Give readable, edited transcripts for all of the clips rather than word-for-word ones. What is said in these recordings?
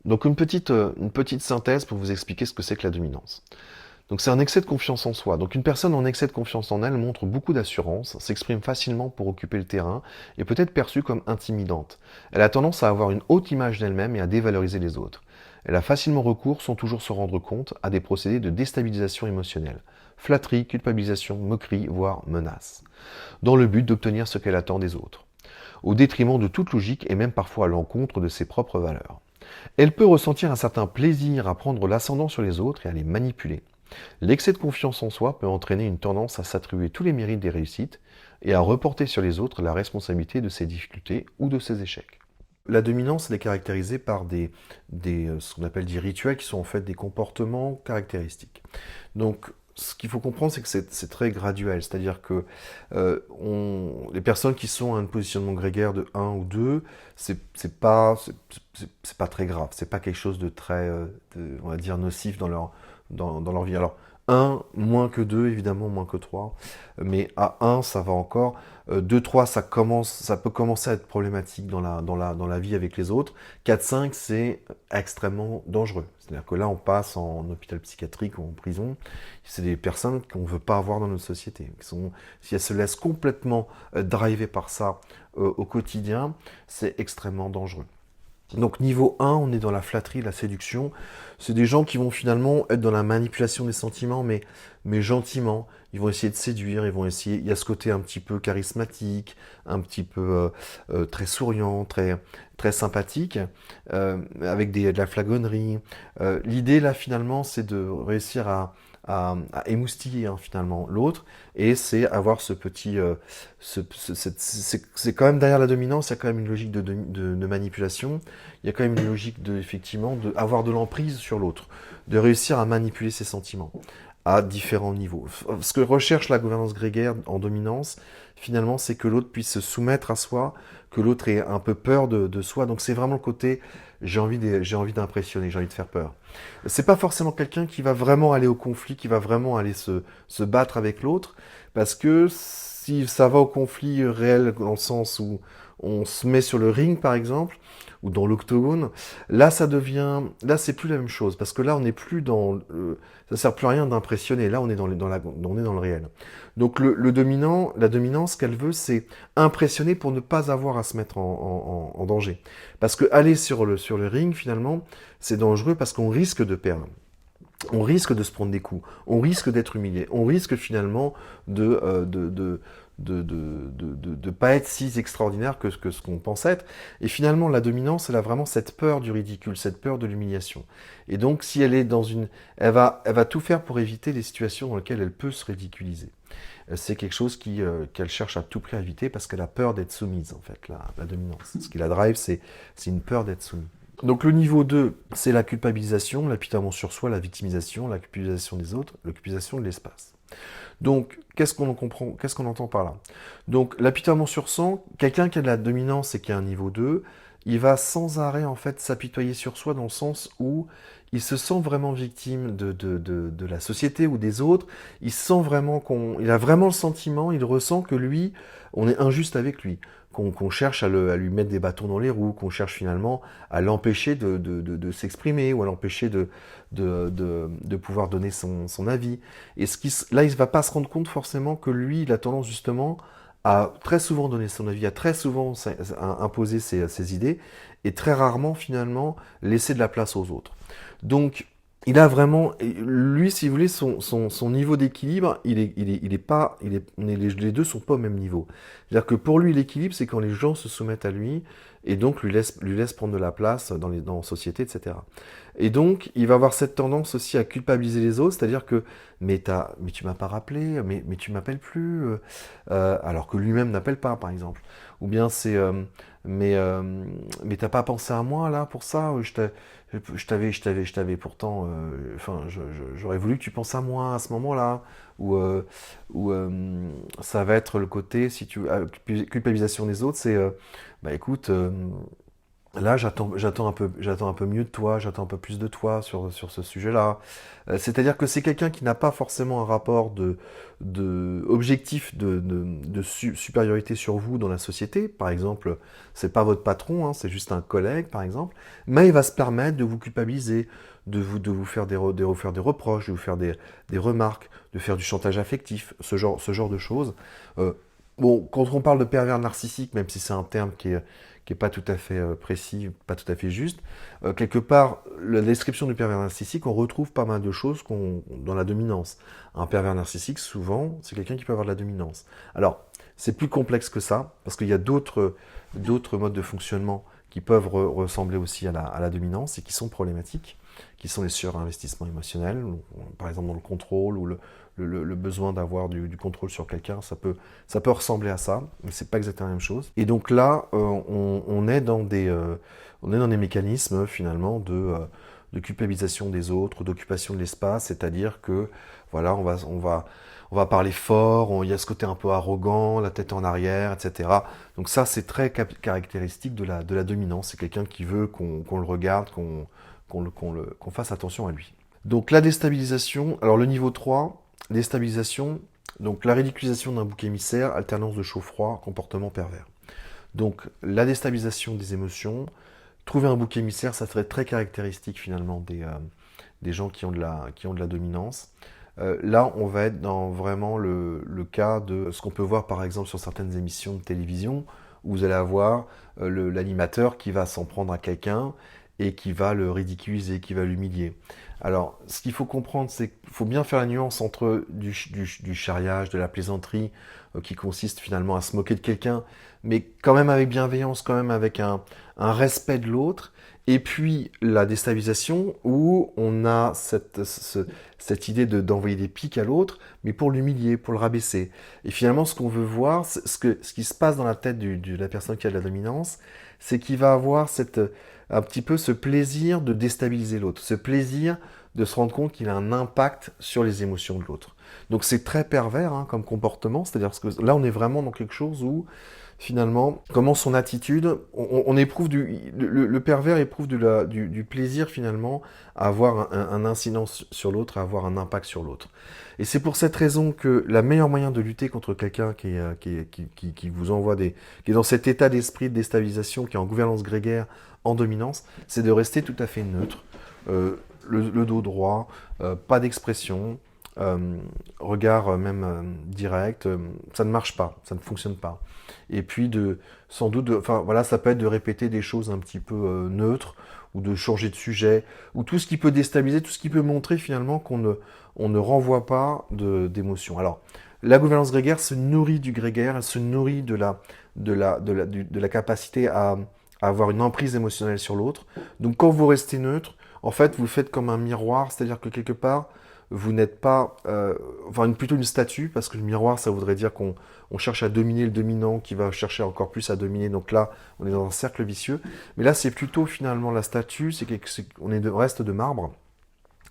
Donc une petite synthèse pour vous expliquer ce que c'est que la dominance. Donc c'est un excès de confiance en soi. Donc une personne en excès de confiance en elle montre beaucoup d'assurance, s'exprime facilement pour occuper le terrain et peut être perçue comme intimidante. Elle a tendance à avoir une haute image d'elle-même et à dévaloriser les autres. Elle a facilement recours, sans toujours se rendre compte, à des procédés de déstabilisation émotionnelle. Flatterie, culpabilisation, moquerie, voire menace. Dans le but d'obtenir ce qu'elle attend des autres. Au détriment de toute logique et même parfois à l'encontre de ses propres valeurs. Elle peut ressentir un certain plaisir à prendre l'ascendant sur les autres et à les manipuler. L'excès de confiance en soi peut entraîner une tendance à s'attribuer tous les mérites des réussites et à reporter sur les autres la responsabilité de ses difficultés ou de ses échecs. La dominance elle est caractérisée par ce qu'on appelle des rituels qui sont en fait des comportements caractéristiques. Donc ce qu'il faut comprendre, c'est que c'est très graduel. C'est-à-dire que les personnes qui sont à un positionnement grégaire de un ou 2, c'est pas très grave. C'est pas quelque chose de très, on va dire, nocif dans leur vie. Alors, un moins que 2 évidemment, moins que 3. Mais à un ça va encore. 2, 3, ça peut commencer à être problématique dans la vie avec les autres. 4, 5, c'est extrêmement dangereux. C'est-à-dire que là, on passe en hôpital psychiatrique ou en prison. C'est des personnes qu'on ne veut pas avoir dans notre société. Si elles se laissent complètement driver par ça au quotidien, c'est extrêmement dangereux. Donc niveau 1, on est dans la flatterie, la séduction. C'est des gens qui vont finalement être dans la manipulation des sentiments, mais gentiment. Ils vont essayer de séduire, ils vont essayer. Il y a ce côté un petit peu charismatique, un petit peu très souriant, très sympathique, avec de la flagonnerie. L'idée là finalement, c'est de réussir à émoustiller hein, finalement l'autre, et c'est avoir ce petit, c'est quand même derrière la dominance, il y a quand même une logique de manipulation, il y a quand même une logique de effectivement de avoir de l'emprise sur l'autre, de réussir à manipuler ses sentiments à différents niveaux. Ce que recherche la gouvernance grégaire en dominance, finalement, c'est que l'autre puisse se soumettre à soi, que l'autre ait un peu peur de soi. Donc c'est vraiment le côté j'ai envie d'impressionner, j'ai envie de faire peur. C'est pas forcément quelqu'un qui va vraiment aller au conflit, qui va vraiment aller se battre avec l'autre, parce que si ça va au conflit réel dans le sens où on se met sur le ring par exemple, ou dans l'octogone, là c'est plus la même chose, parce que là on n'est plus ça sert plus à rien d'impressionner, là on est on est dans le réel. Donc le dominant, la dominance, ce qu'elle veut, c'est impressionner pour ne pas avoir à se mettre en danger. Parce que aller sur le ring, finalement, c'est dangereux parce qu'on risque de perdre. On risque de se prendre des coups, on risque d'être humilié, on risque finalement de pas être si extraordinaire que ce qu'on pense être. Et finalement, la dominance, elle a vraiment cette peur du ridicule, cette peur de l'humiliation. Et donc, si elle est dans une... elle va tout faire pour éviter les situations dans lesquelles elle peut se ridiculiser. C'est quelque chose qu'elle cherche à tout prix à éviter parce qu'elle a peur d'être soumise, en fait, la dominance. Ce qui la drive, c'est une peur d'être soumise. Donc le niveau 2, c'est la culpabilisation, l'apitoiement sur soi, la victimisation, la culpabilisation des autres, l'occupation de l'espace. Donc, qu'est-ce qu'on en comprend, qu'est-ce qu'on entend par là? Donc, l'apitoiement sur soi, quelqu'un qui a de la dominance et qui a un niveau 2, il va sans arrêt en fait s'apitoyer sur soi dans le sens où il se sent vraiment victime de la société ou des autres. Il sent vraiment il a vraiment le sentiment, il ressent que lui, on est injuste avec lui, qu'on cherche à lui mettre des bâtons dans les roues, qu'on cherche finalement à l'empêcher de s'exprimer ou à l'empêcher de pouvoir donner son avis. Et là, il ne va pas se rendre compte forcément que lui, il a tendance justement à très souvent donner son avis, à très souvent imposer ses idées, et très rarement finalement laisser de la place aux autres. Donc, il a vraiment, lui, si vous voulez, son niveau d'équilibre, il est pas, les deux sont pas au même niveau. C'est-à-dire que pour lui, l'équilibre, c'est quand les gens se soumettent à lui et donc lui laisse prendre de la place dans la société, etc. Et donc, il va avoir cette tendance aussi à culpabiliser les autres, c'est-à-dire que, mais tu m'as pas rappelé, mais tu m'appelles plus, alors que lui-même n'appelle pas, par exemple. Ou bien c'est, mais, euh, mais t'as pas pensé à moi là pour ça, je t'avais pourtant, enfin, j'aurais voulu que tu penses à moi à ce moment-là, ou ça va être le côté, si tu, culpabilisation des autres, c'est, bah écoute, Là, j'attends un peu mieux de toi, j'attends un peu plus de toi sur ce sujet-là. C'est-à-dire que c'est quelqu'un qui n'a pas forcément un rapport objectif de supériorité sur vous dans la société. Par exemple, c'est pas votre patron, hein, c'est juste un collègue, par exemple. Mais il va se permettre de vous culpabiliser, de vous faire de vous faire des reproches, de vous faire des remarques, de faire du chantage affectif, ce genre de choses. Euh, bon, quand on parle de pervers narcissique, même si c'est un terme qui est pas tout à fait précis, pas tout à fait juste. Quelque part, la description du pervers narcissique, on retrouve pas mal de choses dans la dominance. Un pervers narcissique, souvent, c'est quelqu'un qui peut avoir de la dominance. Alors, c'est plus complexe que ça, parce qu'il y a d'autres modes de fonctionnement qui peuvent ressembler aussi à la dominance et qui sont problématiques, qui sont les surinvestissements émotionnels, par exemple dans le contrôle ou le besoin d'avoir du contrôle sur quelqu'un, ça peut ressembler à ça, mais c'est pas exactement la même chose. Et donc là, on est on est dans des mécanismes finalement de culpabilisation des autres, d'occupation de l'espace, c'est-à-dire que voilà, on va parler fort, il y a ce côté un peu arrogant, la tête en arrière, etc. Donc ça, c'est très caractéristique de la dominance. C'est quelqu'un qui veut qu'on le regarde, qu'on fasse attention à lui. Donc la déstabilisation, alors le niveau 3, déstabilisation, donc la ridiculisation d'un bouc émissaire, alternance de chaud-froid, comportement pervers. Donc la déstabilisation des émotions, trouver un bouc émissaire, ça serait très caractéristique finalement des gens qui ont de la dominance. Là, on va être dans vraiment le cas de ce qu'on peut voir par exemple sur certaines émissions de télévision, où vous allez avoir l'animateur qui va s'en prendre à quelqu'un et qui va le ridiculiser, qui va l'humilier. Alors, ce qu'il faut comprendre, c'est qu'il faut bien faire la nuance entre du charriage, de la plaisanterie, qui consiste finalement à se moquer de quelqu'un, mais quand même avec bienveillance, quand même avec un respect de l'autre, et puis la déstabilisation, où on a cette idée d'envoyer des pics à l'autre, mais pour l'humilier, pour le rabaisser. Et finalement, ce qu'on veut voir, ce qui se passe dans la tête de la personne qui a de la dominance, c'est qu'il va avoir un petit peu ce plaisir de déstabiliser l'autre, ce plaisir de se rendre compte qu'il a un impact sur les émotions de l'autre. Donc c'est très pervers hein, comme comportement, c'est-à-dire que là on est vraiment dans quelque chose où finalement, comment son attitude, on éprouve le pervers éprouve du plaisir finalement à avoir un incidence sur l'autre, à avoir un impact sur l'autre. Et c'est pour cette raison que la meilleure moyen de lutter contre quelqu'un qui vous envoie qui est dans cet état d'esprit de déstabilisation, qui est en gouvernance grégaire, en dominance, c'est de rester tout à fait neutre, le dos droit, pas d'expression, regard même direct, ça ne marche pas, ça ne fonctionne pas. Et puis sans doute, enfin voilà, ça peut être de répéter des choses un petit peu neutres ou de changer de sujet ou tout ce qui peut déstabiliser, tout ce qui peut montrer finalement on ne renvoie pas d'émotion. Alors la gouvernance grégaire se nourrit du grégaire, elle se nourrit de la capacité à avoir une emprise émotionnelle sur l'autre. Donc quand vous restez neutre, en fait vous faites comme un miroir, c'est-à-dire que quelque part vous n'êtes pas, enfin plutôt une statue, parce que le miroir, ça voudrait dire qu'on cherche à dominer le dominant, qui va chercher encore plus à dominer. Donc là, on est dans un cercle vicieux. Mais là, c'est plutôt finalement la statue, reste de marbre.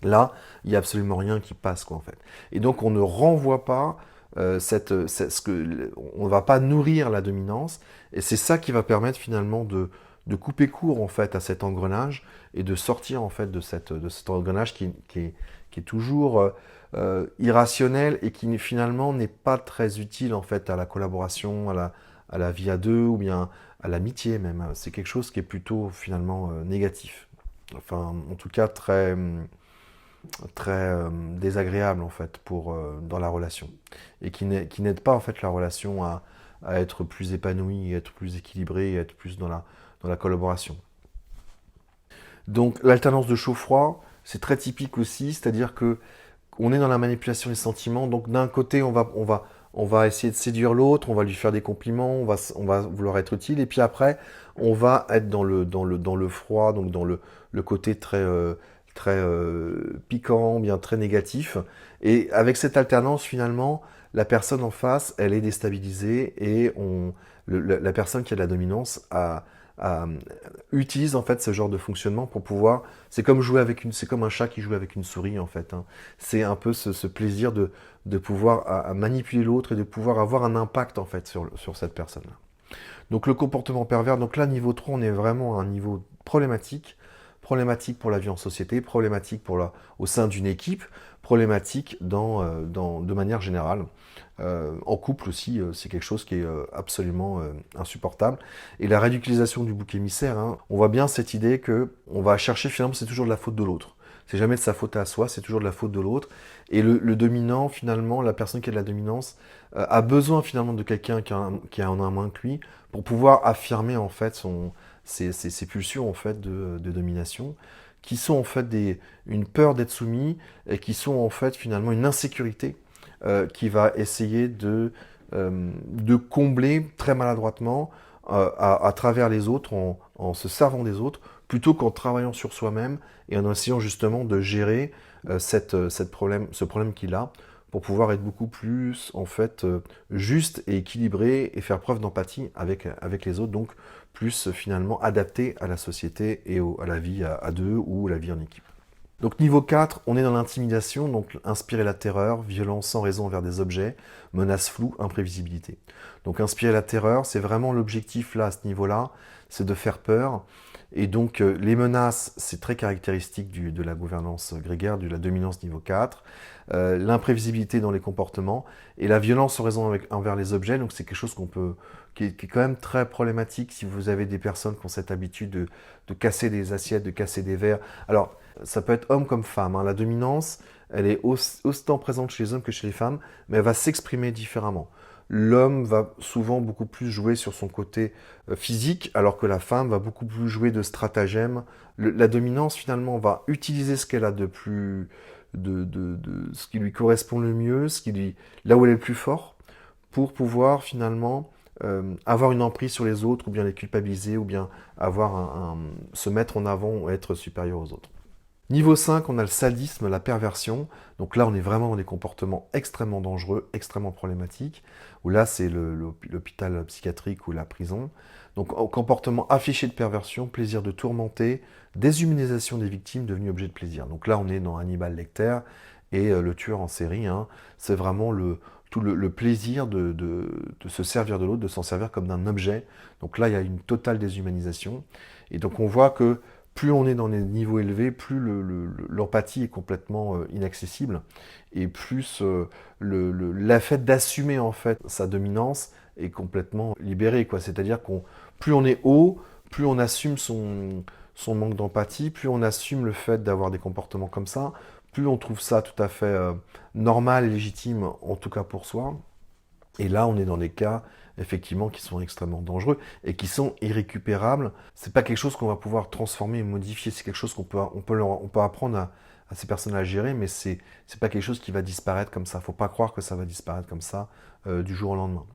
Là, il n'y a absolument rien qui passe, quoi, en fait. Et donc, on ne renvoie pas on ne va pas nourrir la dominance. Et c'est ça qui va permettre finalement de couper court en fait à cet engrenage et de sortir en fait de cet engrenage qui est toujours irrationnel et qui finalement n'est pas très utile en fait à la collaboration, à la vie à deux ou bien à l'amitié même. C'est quelque chose qui est plutôt finalement négatif. Enfin, en tout cas très désagréable en fait dans la relation et qui n'aide pas en fait la relation à être plus épanouie, à être plus équilibrée, à être plus dans la collaboration. Donc l'alternance de chaud-froid, c'est très typique aussi, c'est-à-dire que on est dans la manipulation des sentiments. Donc d'un côté, on va essayer de séduire l'autre, on va lui faire des compliments, on va vouloir être utile, et puis après, on va être dans le froid, donc dans le côté très piquant, bien très négatif. Et avec cette alternance, finalement, la personne en face, elle est déstabilisée et la personne qui a de la dominance a- utilise en fait ce genre de fonctionnement pour pouvoir. C'est comme un chat qui joue avec une souris en fait. Hein. C'est un peu ce plaisir de pouvoir à manipuler l'autre et de pouvoir avoir un impact en fait sur cette personne-là. Donc le comportement pervers, donc là, niveau 3, on est vraiment à un niveau problématique. Problématique pour la vie en société, problématique au sein d'une équipe, problématique de manière générale. En couple aussi, c'est quelque chose qui est absolument insupportable. Et la ridiculisation du bouc émissaire, hein, on voit bien cette idée que on va chercher finalement, c'est toujours de la faute de l'autre. C'est jamais de sa faute à soi, c'est toujours de la faute de l'autre. Et le dominant, finalement, la personne qui a de la dominance, a besoin finalement de quelqu'un qui en a moins que lui pour pouvoir affirmer en fait ses pulsions en fait de domination, qui sont en fait une peur d'être soumis et qui sont en fait finalement une insécurité qui va essayer de combler très maladroitement à travers les autres en se servant des autres plutôt qu'en travaillant sur soi-même et en essayant justement de gérer ce problème qu'il a pour pouvoir être beaucoup plus en fait juste et équilibré et faire preuve d'empathie avec les autres, donc plus finalement adapté à la société et à la vie à deux ou la vie en équipe. Donc niveau 4, on est dans l'intimidation, donc inspirer la terreur, violence sans raison envers des objets, menaces floues, imprévisibilité. Donc inspirer la terreur, c'est vraiment l'objectif là, à ce niveau-là, c'est de faire peur. Et donc les menaces, c'est très caractéristique de la gouvernance grégaire, de la dominance niveau 4. L'imprévisibilité dans les comportements et la violence sans raison envers les objets, donc c'est quelque chose qui est quand même très problématique si vous avez des personnes qui ont cette habitude de casser des assiettes, de casser des verres. Alors, ça peut être homme comme femme, hein. La dominance, elle est autant présente chez les hommes que chez les femmes, mais elle va s'exprimer différemment. L'homme va souvent beaucoup plus jouer sur son côté physique, alors que la femme va beaucoup plus jouer de stratagèmes. La dominance, finalement, va utiliser ce qu'elle a de plus, ce qui lui correspond le mieux, là où elle est le plus fort, pour pouvoir finalement avoir une emprise sur les autres, ou bien les culpabiliser, ou bien se mettre en avant, être supérieur aux autres. Niveau 5, on a le sadisme, la perversion. Donc là, on est vraiment dans des comportements extrêmement dangereux, extrêmement problématiques, où là, c'est l'hôpital psychiatrique ou la prison. Donc, au comportement affiché de perversion, plaisir de tourmenter, déshumanisation des victimes devenues objet de plaisir. Donc là, on est dans Hannibal Lecter et le tueur en série, hein. C'est vraiment tout le plaisir de se servir de l'autre, de s'en servir comme d'un objet. Donc là, il y a une totale déshumanisation. Et donc, on voit que plus on est dans les niveaux élevés, plus l'empathie est complètement inaccessible, et plus la fait d'assumer en fait sa dominance est complètement libéré, quoi. C'est-à-dire plus on est haut, plus on assume son manque d'empathie, plus on assume le fait d'avoir des comportements comme ça, plus on trouve ça tout à fait normal et légitime, en tout cas pour soi. Et là, on est dans des cas, effectivement, qui sont extrêmement dangereux et qui sont irrécupérables. C'est pas quelque chose qu'on va pouvoir transformer et modifier. C'est quelque chose on peut apprendre à ces personnes à gérer, mais c'est pas quelque chose qui va disparaître comme ça. Faut pas croire que ça va disparaître comme ça du jour au lendemain.